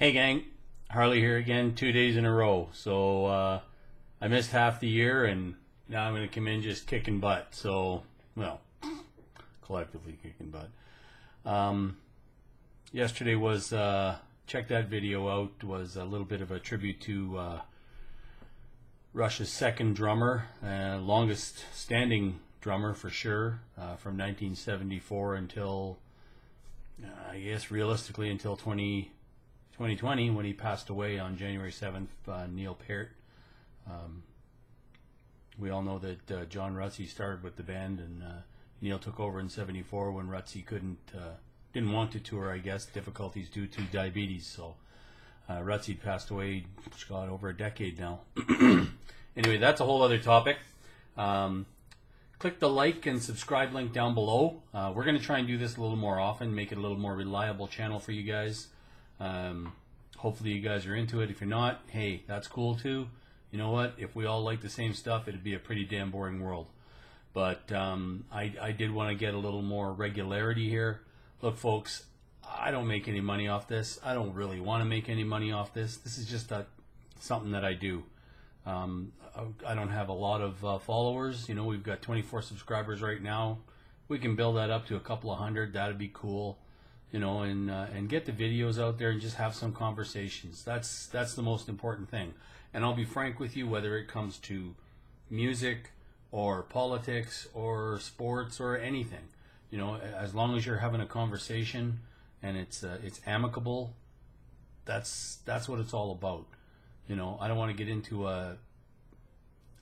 Hey gang, Harley here again, 2 days in a row. So I missed half the year and now I'm going to come in just kicking butt. So, well, collectively kicking butt. Yesterday was, check that video out, was a little bit of a tribute to Russia's second drummer, longest standing drummer for sure, from 1974 until, I guess realistically until 2020 when he passed away on January 7th, Neil Peart. We all know that John Rutsey started with the band, and Neil took over in '74 when Rutsey didn't want to tour, I guess, difficulties due to diabetes. So Rutsey passed away, God, over a decade now. Anyway, that's a whole other topic. Click the like and subscribe link down below. We're going to try and do this a little more often, make it a little more reliable channel for you guys. Hopefully you guys are into it. If you're not, hey, that's cool too. You know what? If we all like the same stuff, it'd be a pretty damn boring world. But I did want to get a little more regularity here. Look, folks, I don't make any money off this. I don't really want to make any money off this. This is just something that I do. I don't have a lot of followers. You know, we've got 24 subscribers right now. We can build that up to a couple of hundred. That'd be cool. You know, and get the videos out there and just have some conversations. That's the most important thing. And I'll be frank with you, whether it comes to music or politics or sports or anything. You know, as long as you're having a conversation and it's amicable, that's what it's all about. You know, I don't want to get into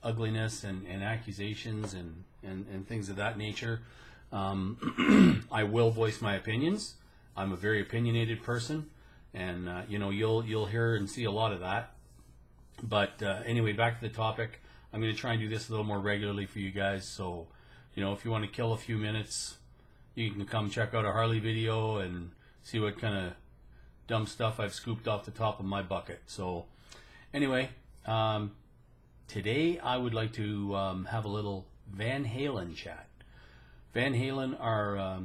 ugliness and accusations and things of that nature. I will voice my opinions. I'm a very opinionated person, and you know, you'll hear and see a lot of that. But anyway, back to the topic. I'm going to try and do this a little more regularly for you guys. So, you know, if you want to kill a few minutes, you can come check out a Harley video and see what kind of dumb stuff I've scooped off the top of my bucket. So, anyway, today I would like to have a little Van Halen chat. Van Halen are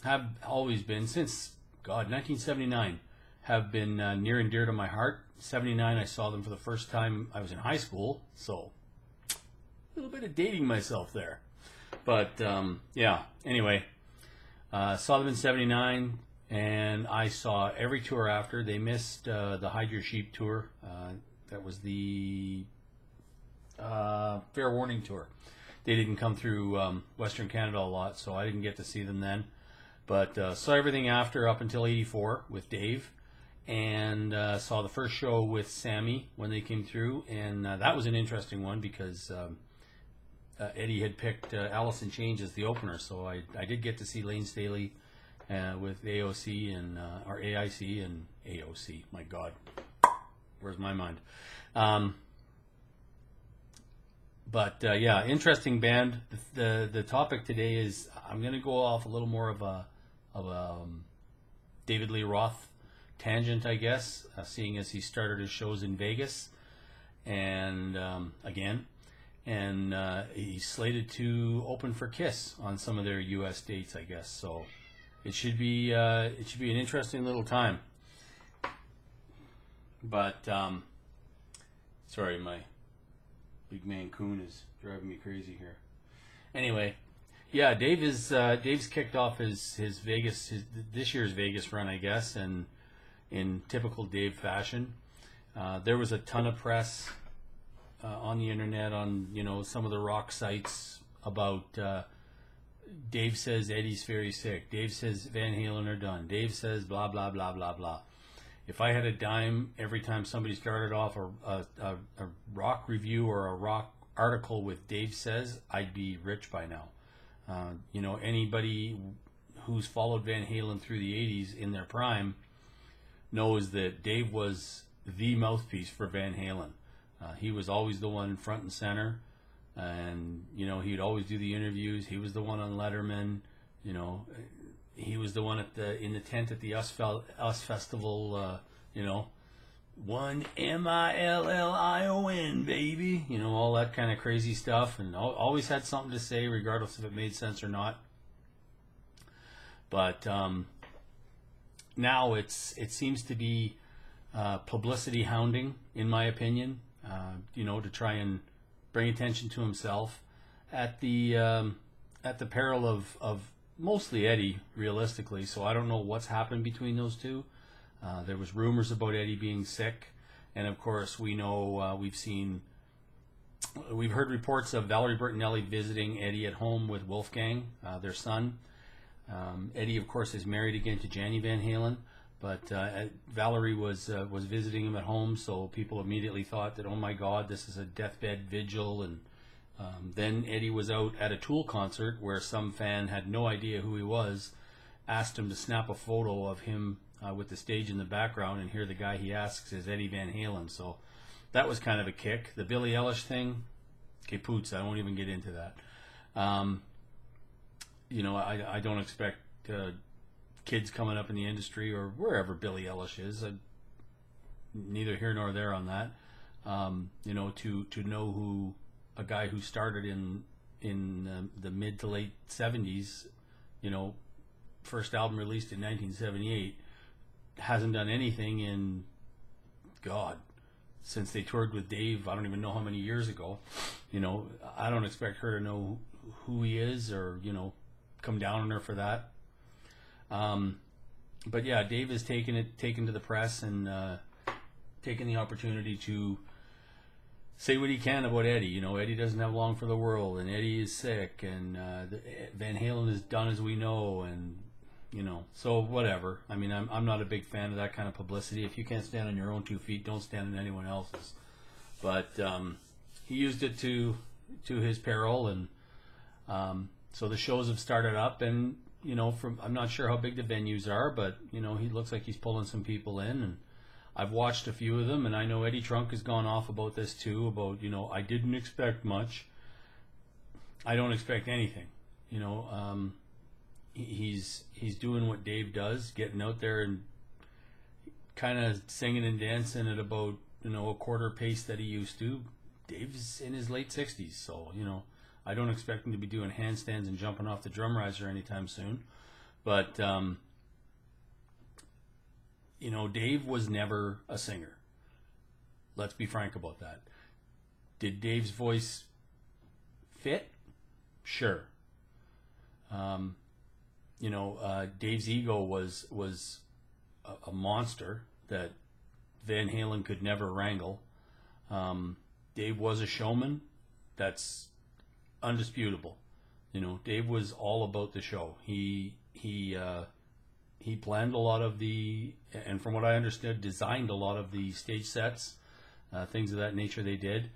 have always been, since, God, 1979, have been near and dear to my heart. 79, I saw them for the first time. I was in high school, so a little bit of dating myself there. But, yeah, anyway, saw them in 79, and I saw every tour after. They missed the Hide Your Sheep tour. That was the Fair Warning tour. They didn't come through Western Canada a lot, so I didn't get to see them then. But saw everything after up until '84 with Dave, and saw the first show with Sammy when they came through, and that was an interesting one because Eddie had picked Alice in Chains as the opener, so I did get to see Lane Staley with AOC and or AIC and AOC. My God, where's my mind? But yeah, interesting band. The topic today is I'm going to go off a little more of a David Lee Roth tangent, I guess, seeing as he started his shows in Vegas and again, and he's slated to open for Kiss on some of their U.S. dates, I guess. So it should be an interesting little time. But sorry, my big man Coon is driving me crazy here. Anyway, yeah, Dave's kicked off his Vegas, this year's Vegas run, I guess, and in typical Dave fashion, there was a ton of press on the internet, on, you know, some of the rock sites about Dave says Eddie's very sick. Dave says Van Halen are done. Dave says blah blah blah blah blah. If I had a dime every time somebody started off a rock review or a rock article with Dave says, I'd be rich by now. You know, anybody who's followed Van Halen through the 80s in their prime knows that Dave was the mouthpiece for Van Halen. He was always the one front and center, and, you know, he'd always do the interviews. He was the one on Letterman. You know, he was the one in the tent at the US Festival, you know, 1MILLION, baby. You know, all that kind of crazy stuff, and always had something to say, regardless if it made sense or not. But now it seems to be publicity hounding, in my opinion, to try and bring attention to himself at the peril of mostly Eddie, realistically. So I don't know what's happened between those two. There was rumors about Eddie being sick, and of course we know we've heard reports of Valerie Bertinelli visiting Eddie at home with Wolfgang, their son. Eddie, of course, is married again to Janny Van Halen, but Valerie was visiting him at home, so people immediately thought that, oh my God, this is a deathbed vigil. And then Eddie was out at a Tool concert where some fan had no idea who he was, asked him to snap a photo of him with the stage in the background, and here the guy he asks is Eddie Van Halen. So that was kind of a kick. The Billie Eilish thing, kapoots, I won't even get into that. I don't expect kids coming up in the industry or wherever Billie Eilish is, neither here nor there on that, to know who a guy who started in the mid to late 70s, first album released in 1978, hasn't done anything in, God, since they toured with Dave, I don't even know how many years ago. I don't expect her to know who he is or, come down on her for that. But yeah, Dave has taken to the press and taken the opportunity to say what he can about Eddie. Eddie doesn't have long for the world, and Eddie is sick, and Van Halen is done as we know, and so whatever. I mean, I'm not a big fan of that kind of publicity. If you can't stand on your own 2 feet, don't stand on anyone else's. But he used it to his peril, and so the shows have started up, and I'm not sure how big the venues are, but he looks like he's pulling some people in, and I've watched a few of them, and I know Eddie Trunk has gone off about this too, about I didn't expect much. I don't expect anything. He's doing what Dave does, getting out there and kind of singing and dancing at about a quarter pace that he used to. Dave's in his late 60s, so I don't expect him to be doing handstands and jumping off the drum riser anytime soon. But Dave was never a singer. Let's be frank about that. Did Dave's voice fit? Sure. Dave's ego was a monster that Van Halen could never wrangle. Dave was a showman. That's undisputable. Dave was all about the show. He planned a lot of and from what I understood, designed a lot of the stage sets, things of that nature they did.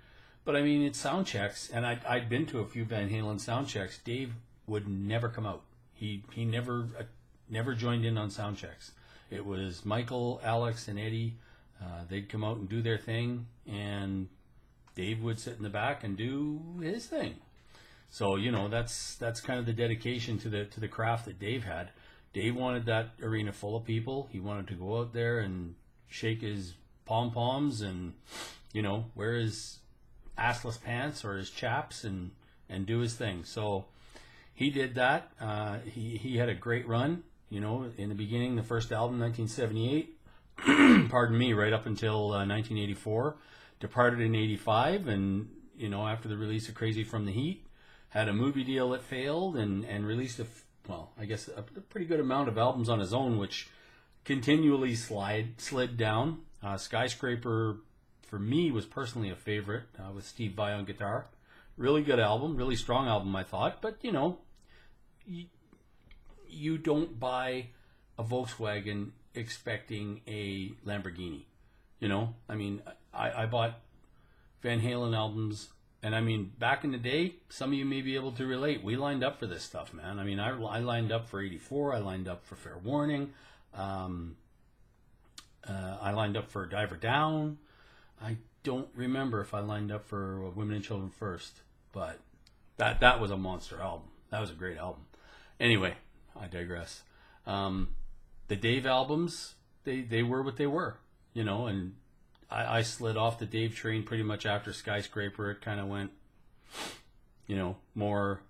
But I mean, it's sound checks, and I'd been to a few Van Halen sound checks. Dave would never come out. He never joined in on sound checks. It was Michael, Alex, and Eddie. They'd come out and do their thing, and Dave would sit in the back and do his thing. So that's kind of the dedication to the craft that Dave had. Dave wanted that arena full of people. He wanted to go out there and shake his pom poms and wear his assless pants or his chaps and do his thing. So he did that. He had a great run. In the beginning, the first album, 1978. Pardon me, right up until 1984. Departed in 85, and after the release of Crazy from the Heat, had a movie deal that failed, and released a pretty good amount of albums on his own, which continually slid down. Skyscraper, for me, was personally a favorite, with Steve Vai on guitar. Really good album, really strong album, I thought. But you don't buy a Volkswagen expecting a Lamborghini. I mean, I bought Van Halen albums, and I mean, back in the day, some of you may be able to relate. We lined up for this stuff, man. I mean, I lined up for 84. I lined up for Fair Warning. I lined up for Diver Down. I don't remember if I lined up for Women and Children First, but that was a monster album. That was a great album. Anyway, I digress. The Dave albums, they were what they were, and I slid off the Dave train pretty much after Skyscraper. It kind of went, more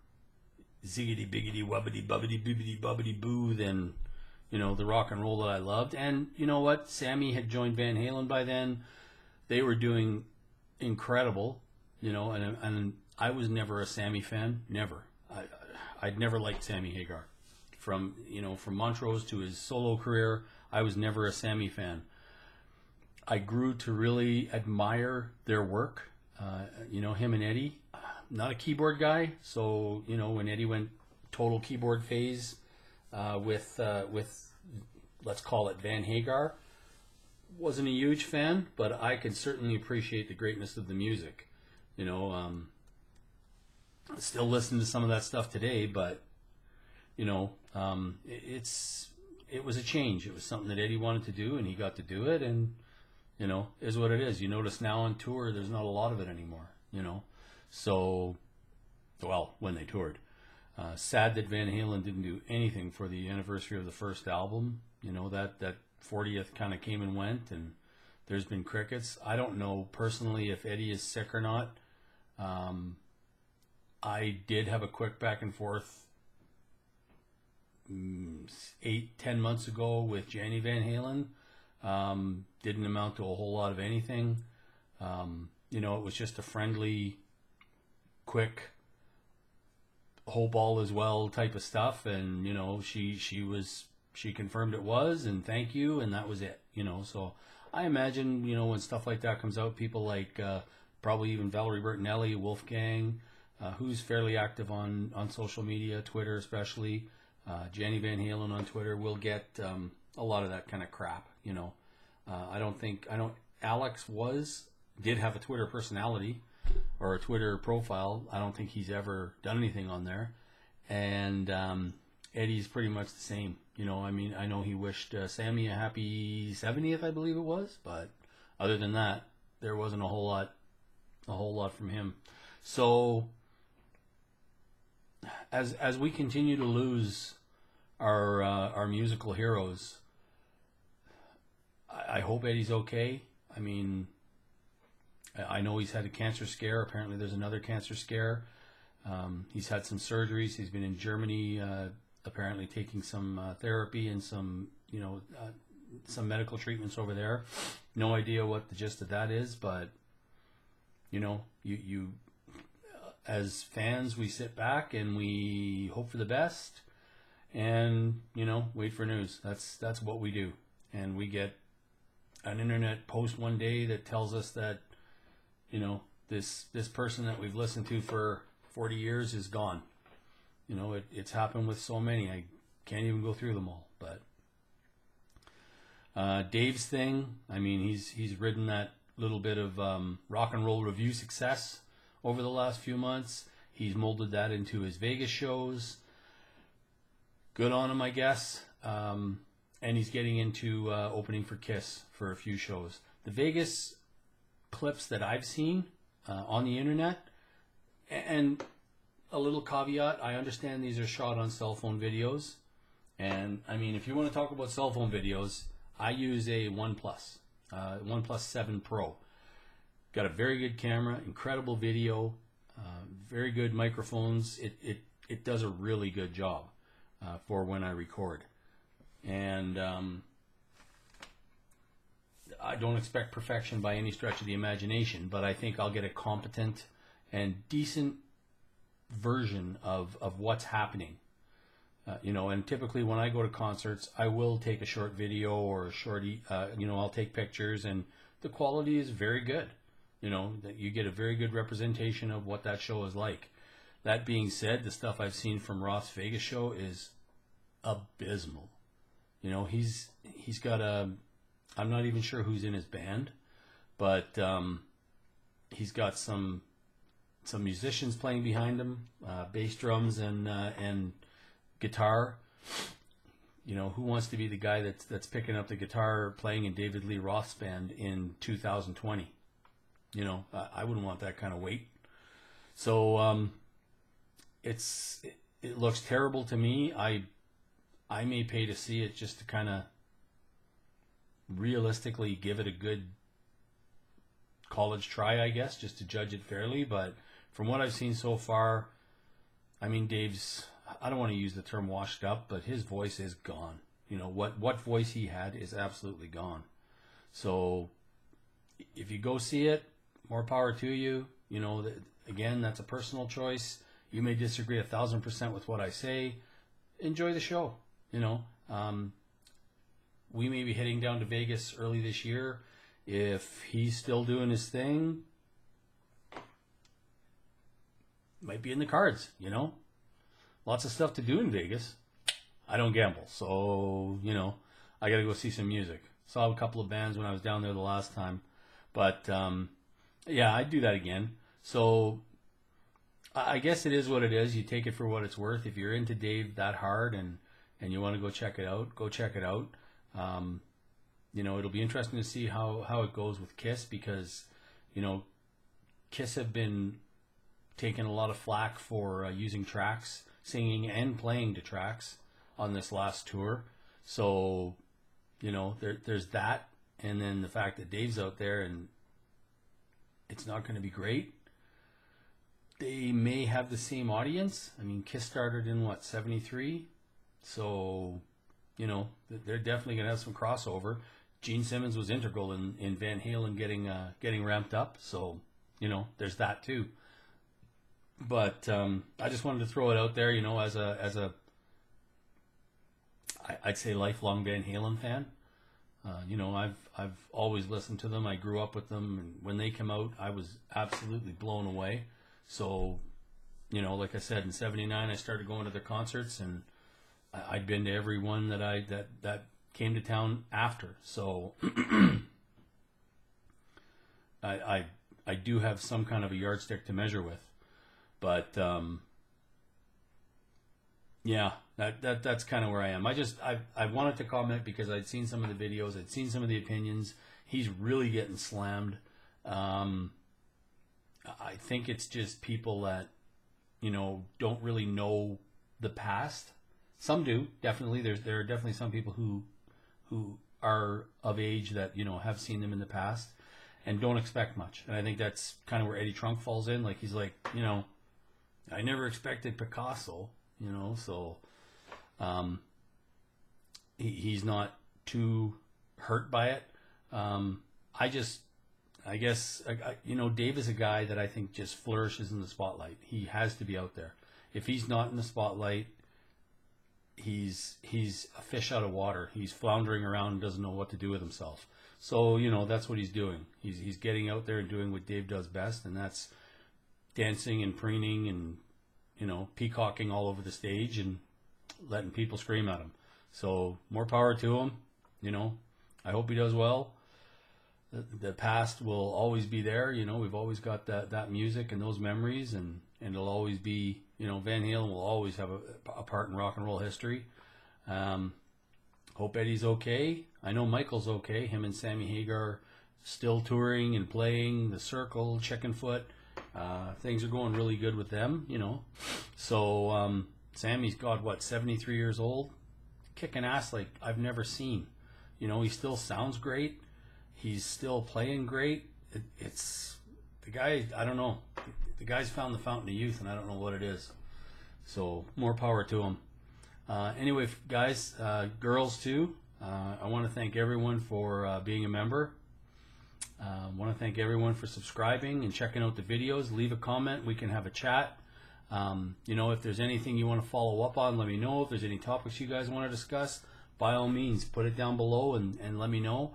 ziggity biggity wubbity bubbity bibbity bubbity boo than, the rock and roll that I loved. And you know what? Sammy had joined Van Halen by then. They were doing incredible, and I was never a Sammy fan. Never. I'd never liked Sammy Hagar. From Montrose to his solo career, I was never a Sammy fan. I grew to really admire their work. Him and Eddie. Not a keyboard guy, so when Eddie went total keyboard phase with let's call it Van Hagar, wasn't a huge fan, but I can certainly appreciate the greatness of the music. Still listen to some of that stuff today, but it was a change. It was something that Eddie wanted to do, and he got to do it, and is what it is. You notice now on tour, there's not a lot of it anymore. So, well, when they toured. Sad that Van Halen didn't do anything for the anniversary of the first album. That 40th kind of came and went, and there's been crickets. I don't know personally if Eddie is sick or not. I did have a quick back and forth 8-10 months ago with Janny Van Halen. Didn't amount to a whole lot of anything. It was just a friendly, quick, whole ball as well type of stuff, and she confirmed it was, and thank you, and that was it. So I imagine when stuff like that comes out, people like probably even Valerie Bertinelli, Wolfgang, who's fairly active on social media, Twitter especially, Janny Van Halen on Twitter, will get a lot of that kind of crap. Alex did have a Twitter personality or a Twitter profile. I don't think he's ever done anything on there. And Eddie's pretty much the same. I know he wished Sammy a happy 70th, I believe it was, but other than that, there wasn't a whole lot from him. So as we continue to lose our musical heroes, I hope Eddie's okay. I know he's had a cancer scare. Apparently there's another cancer scare. He's had some surgeries. He's been in Germany, apparently taking some therapy and some medical treatments over there. No idea what the gist of that is, but you as fans, we sit back and we hope for the best and wait for news. That's what we do. And we get an internet post one day that tells us that this person that we've listened to for 40 years is gone. It's happened with so many. I can't even go through them all. But Dave's thing, he's ridden that little bit of rock and roll review success over the last few months. He's molded that into his Vegas shows. Good on him, I guess. And he's getting into opening for Kiss for a few shows. The Vegas clips that I've seen on the internet, and a little caveat, I understand these are shot on cell phone videos, and if you want to talk about cell phone videos, I use a OnePlus 7 Pro. Got a very good camera, incredible video, very good microphones. It does a really good job for when I record, and I don't expect perfection by any stretch of the imagination, but I think I'll get a competent and decent version of what's happening. And typically when I go to concerts, I will take a short video or a shorty, I'll take pictures, and the quality is very good. That you get a very good representation of what that show is like. That being said, the stuff I've seen from Roth's Vegas show is abysmal. He's got I'm not even sure who's in his band, but he's got some musicians playing behind him, bass drums and guitar. Who wants to be the guy that's picking up the guitar playing in David Lee Roth's band in 2020? I wouldn't want that kind of weight. So it looks terrible to me. I may pay to see it just to kind of realistically give it a good college try, I guess, just to judge it fairly. But from what I've seen so far, Dave's, I don't want to use the term washed up, but his voice is gone. You know, what voice he had is absolutely gone. So if you go see it, more power to you. You know, again, that's a personal choice. You may disagree 1,000% with what I say. Enjoy the show. You know, we may be heading down to Vegas early this year. If he's still doing his thing, might be in the cards. You know, lots of stuff to do in Vegas. I don't gamble, so you know, I got to go see some music. Saw a couple of bands when I was down there the last time, but yeah, I'd do that again. So I guess it is what it is. You take it for what it's worth. If you're into Dave that hard and you want to go check it out, go check it out. You know, it'll be interesting to see how it goes with Kiss, because, you know, Kiss have been taking a lot of flack for using tracks, singing and playing to tracks on this last tour. So, you know, there's that. And then the fact that Dave's out there and it's not going to be great. They may have the same audience. I mean, Kiss started in, what, 73? So, you know, they're definitely going to have some crossover. Gene Simmons was integral in Van Halen getting ramped up. So, you know, there's that too. But I just wanted to throw it out there, you know, as a I'd say lifelong Van Halen fan. You know, I've always listened to them. I grew up with them, and when they came out, I was absolutely blown away. So, you know, like I said, in '79, I started going to their concerts, and I'd been to every one that came to town after. So, I do have some kind of a yardstick to measure with, but yeah, that's kind of where I am. I wanted to comment because I'd seen some of the videos, I'd seen some of the opinions. He's really getting slammed. I think it's just people that, you know, don't really know the past. Some do, definitely. There are definitely some people who are of age that, you know, have seen them in the past and don't expect much. And I think that's kind of where Eddie Trunk falls in. Like, he's like, you know, I never expected Picasso, you know, so he's not too hurt by it. I guess, you know, Dave is a guy that I think just flourishes in the spotlight. He has to be out there. If he's not in the spotlight, he's a fish out of water. He's floundering around and doesn't know what to do with himself. So, you know, that's what he's doing. He's getting out there and doing what Dave does best, and that's dancing and preening and, you know, peacocking all over the stage and letting people scream at him. So more power to him. You know, I hope he does well. The past will always be there. You know, we've always got that music and those memories, and it'll always be, you know, Van Halen will always have a part in rock and roll history. Hope Eddie's okay. I know Michael's okay. Him and Sammy Hagar still touring and playing the Circle, Chickenfoot. Things are going really good with them, you know. So Sammy's got, what, 73 years old, kicking ass like I've never seen. You know, he still sounds great. He's still playing great. It's the guy. I don't know. The guy's found the fountain of youth, and I don't know what it is. So more power to him. Anyway, guys, girls too. I want to thank everyone for being a member. I want to thank everyone for subscribing and checking out the videos. Leave a comment. We can have a chat. You know, if there's anything you want to follow up on, let me know. If there's any topics you guys want to discuss, by all means, put it down below and let me know,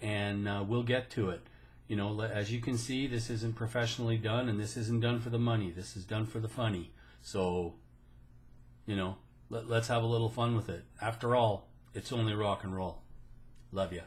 and we'll get to it. You know, as you can see, this isn't professionally done, and this isn't done for the money. This is done for the funny. So, you know, let's have a little fun with it. After all, it's only rock and roll. Love ya.